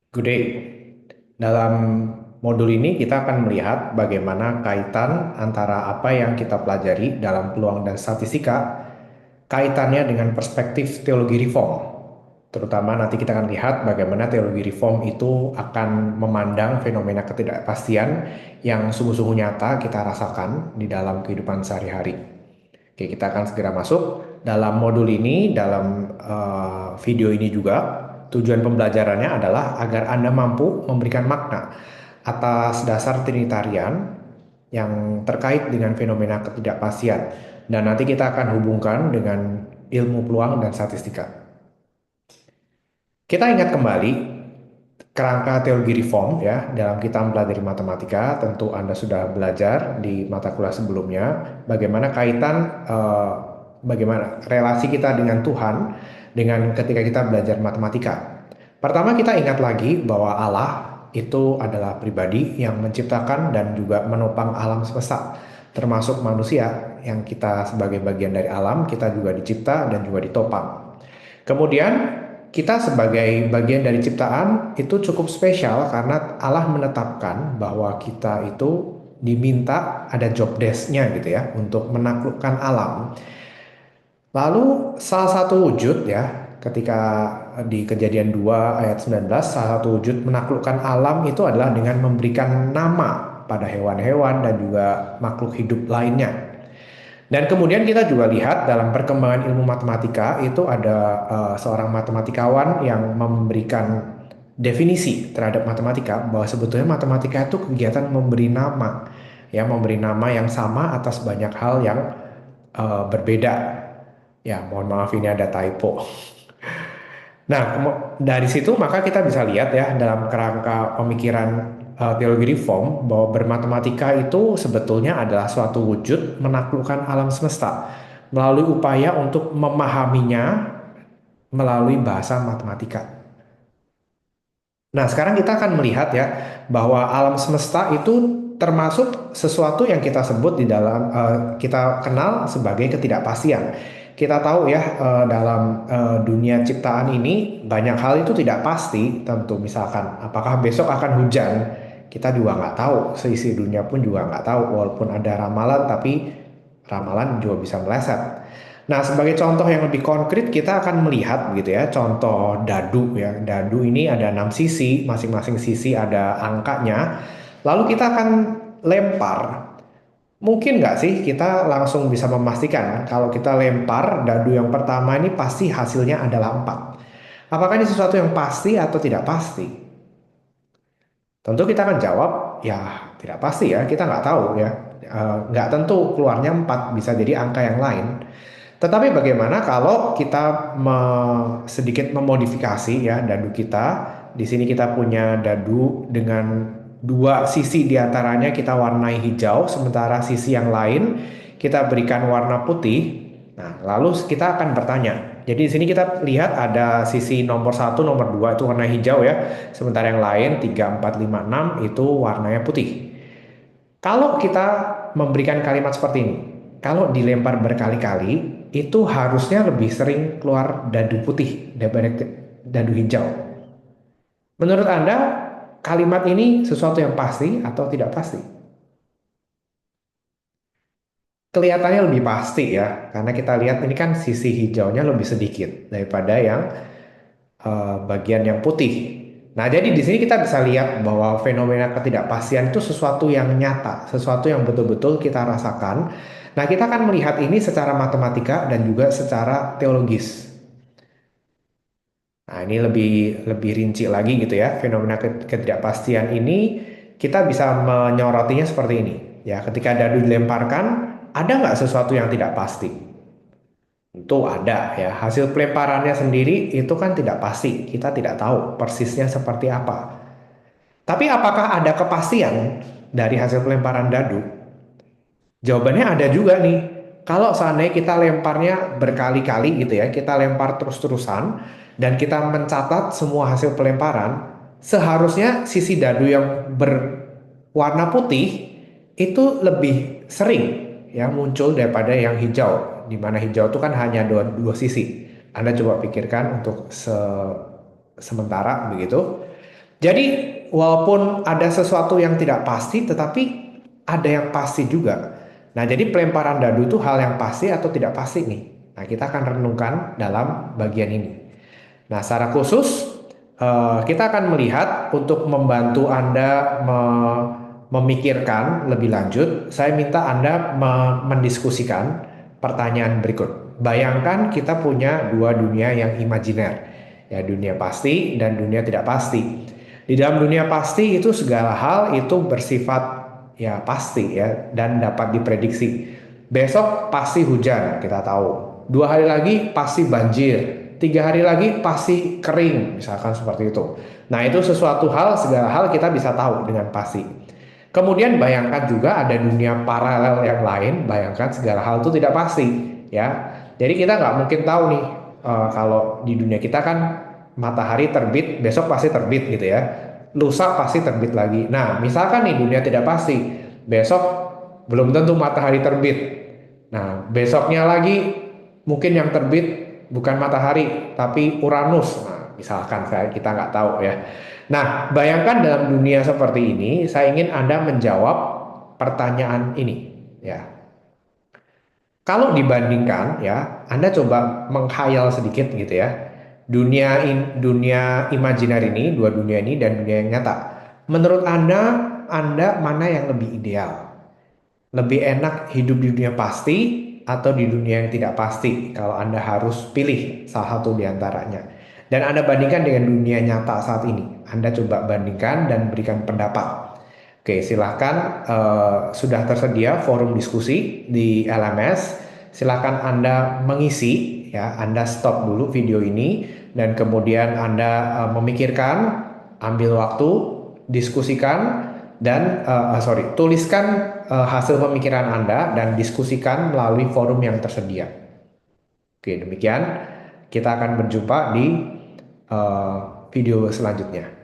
Good day. Dalam modul ini kita akan melihat bagaimana kaitan antara apa yang kita pelajari dalam peluang dan statistika, kaitannya dengan perspektif teologi reform. Terutama nanti kita akan lihat bagaimana teologi reform itu akan memandang fenomena ketidakpastian yang sungguh-sungguh nyata kita rasakan di dalam kehidupan sehari-hari. Oke, kita akan segera masuk dalam modul ini, dalam video ini juga. Tujuan pembelajarannya adalah agar Anda mampu memberikan makna atas dasar Trinitarian yang terkait dengan fenomena ketidakpastian. Dan nanti kita akan hubungkan dengan ilmu peluang dan statistika. Kita ingat kembali kerangka teologi reform ya dalam kita mempelajari matematika. Tentu Anda sudah belajar di mata kuliah sebelumnya bagaimana kaitan bagaimana relasi kita dengan Tuhan dengan ketika kita belajar matematika. Pertama, kita ingat lagi bahwa Allah itu adalah pribadi yang menciptakan dan juga menopang alam semesta, termasuk manusia yang kita sebagai bagian dari alam, kita juga dicipta dan juga ditopang. Kemudian kita sebagai bagian dari ciptaan itu cukup spesial karena Allah menetapkan bahwa kita itu diminta ada job desk-nya gitu ya untuk menaklukkan alam. Lalu salah satu wujud ya ketika di Kejadian 2 ayat 19, salah satu wujud menaklukkan alam itu adalah dengan memberikan nama pada hewan-hewan dan juga makhluk hidup lainnya. Dan kemudian kita juga lihat dalam perkembangan ilmu matematika itu ada seorang matematikawan yang memberikan definisi terhadap matematika bahwa sebetulnya matematika itu kegiatan memberi nama, ya memberi nama yang sama atas banyak hal yang berbeda. Ya, mohon maaf ini ada typo. Nah, dari situ maka kita bisa lihat ya dalam kerangka pemikiran teologi reform bahwa bermatematika itu sebetulnya adalah suatu wujud menaklukkan alam semesta melalui upaya untuk memahaminya melalui bahasa matematika. Nah, sekarang kita akan melihat ya bahwa alam semesta itu termasuk sesuatu yang kita sebut di dalam kita kenal sebagai ketidakpastian. Kita tahu ya dalam dunia ciptaan ini banyak hal itu tidak pasti. Tentu misalkan apakah besok akan hujan, kita juga nggak tahu. Seisi dunia pun juga nggak tahu. Walaupun ada ramalan, tapi ramalan juga bisa meleset. Nah, sebagai contoh yang lebih konkret, kita akan melihat gitu ya, contoh dadu ya. Dadu ini ada 6 sisi, masing-masing sisi ada angkanya. Lalu kita akan lempar. Mungkin nggak sih kita langsung bisa memastikan kalau kita lempar dadu yang pertama ini pasti hasilnya adalah 4. Apakah ini sesuatu yang pasti atau tidak pasti? Tentu kita akan jawab, ya tidak pasti ya, kita nggak tahu ya. Nggak tentu keluarnya 4, bisa jadi angka yang lain. Tetapi bagaimana kalau kita sedikit memodifikasi ya dadu kita. Di sini kita punya dadu dengan dua sisi diantaranya kita warnai hijau, sementara sisi yang lain kita berikan warna putih. Nah, lalu kita akan bertanya. Jadi di sini kita lihat ada sisi nomor satu, nomor 2 itu warna hijau ya. Sementara yang lain 3, 4, 5, 6 itu warnanya putih. Kalau kita memberikan kalimat seperti ini, kalau dilempar berkali-kali, itu harusnya lebih sering keluar dadu putih daripada dadu hijau. Menurut Anda, kalimat ini sesuatu yang pasti atau tidak pasti? Kelihatannya lebih pasti ya, karena kita lihat ini kan sisi hijaunya lebih sedikit daripada yang bagian yang putih. Nah, jadi di sini kita bisa lihat bahwa fenomena ketidakpastian itu sesuatu yang nyata, sesuatu yang betul-betul kita rasakan. Nah, kita akan melihat ini secara matematika dan juga secara teologis. Nah, ini lebih rinci lagi gitu ya. Fenomena ketidakpastian ini kita bisa menyorotinya seperti ini. Ya, ketika dadu dilemparkan, ada nggak sesuatu yang tidak pasti? Itu ada ya. Hasil pelemparannya sendiri itu kan tidak pasti. Kita tidak tahu persisnya seperti apa. Tapi apakah ada kepastian dari hasil pelemparan dadu? Jawabannya ada juga nih. Kalau seandainya kita lemparnya berkali-kali gitu ya, kita lempar terus-terusan dan kita mencatat semua hasil pelemparan, seharusnya sisi dadu yang berwarna putih itu lebih sering ya muncul daripada yang hijau, di mana hijau itu kan hanya dua sisi. Anda coba pikirkan untuk sementara begitu. Jadi, walaupun ada sesuatu yang tidak pasti, tetapi ada yang pasti juga. Nah, jadi pelemparan dadu itu hal yang pasti atau tidak pasti nih. Nah, kita akan renungkan dalam bagian ini. Nah, secara khusus kita akan melihat untuk membantu Anda memikirkan lebih lanjut, saya minta Anda mendiskusikan pertanyaan berikut. Bayangkan kita punya dua dunia yang imajiner, ya dunia pasti dan dunia tidak pasti. Di dalam dunia pasti itu segala hal itu bersifat ya pasti ya dan dapat diprediksi. Besok pasti hujan, kita tahu. 2 hari lagi pasti banjir. 3 hari lagi pasti kering, misalkan seperti itu. Nah, itu sesuatu hal, segala hal kita bisa tahu dengan pasti. Kemudian bayangkan juga ada dunia paralel yang lain, bayangkan segala hal itu tidak pasti, ya. Jadi kita nggak mungkin tahu nih, kalau di dunia kita kan matahari terbit, besok pasti terbit gitu ya. Lusa pasti terbit lagi. Nah, misalkan nih dunia tidak pasti, besok belum tentu matahari terbit. Nah, besoknya lagi mungkin yang terbit bukan matahari, tapi Uranus. Nah, misalkan kita nggak tahu ya. Nah, bayangkan dalam dunia seperti ini, saya ingin Anda menjawab pertanyaan ini. Ya, kalau dibandingkan, ya, Anda coba menghayal sedikit gitu ya. Dunia imajiner ini, dua dunia ini dan dunia yang nyata. Menurut Anda mana yang lebih ideal? Lebih enak hidup di dunia pasti atau di dunia yang tidak pasti kalau Anda harus pilih salah satu di antaranya. Dan Anda bandingkan dengan dunia nyata saat ini. Anda coba bandingkan dan berikan pendapat. Oke, silahkan sudah tersedia forum diskusi di LMS. Silahkan Anda mengisi, ya. Anda stop dulu video ini dan kemudian Anda memikirkan, ambil waktu, diskusikan dan tuliskan hasil pemikiran Anda dan diskusikan melalui forum yang tersedia. Oke, demikian kita akan berjumpa di video selanjutnya.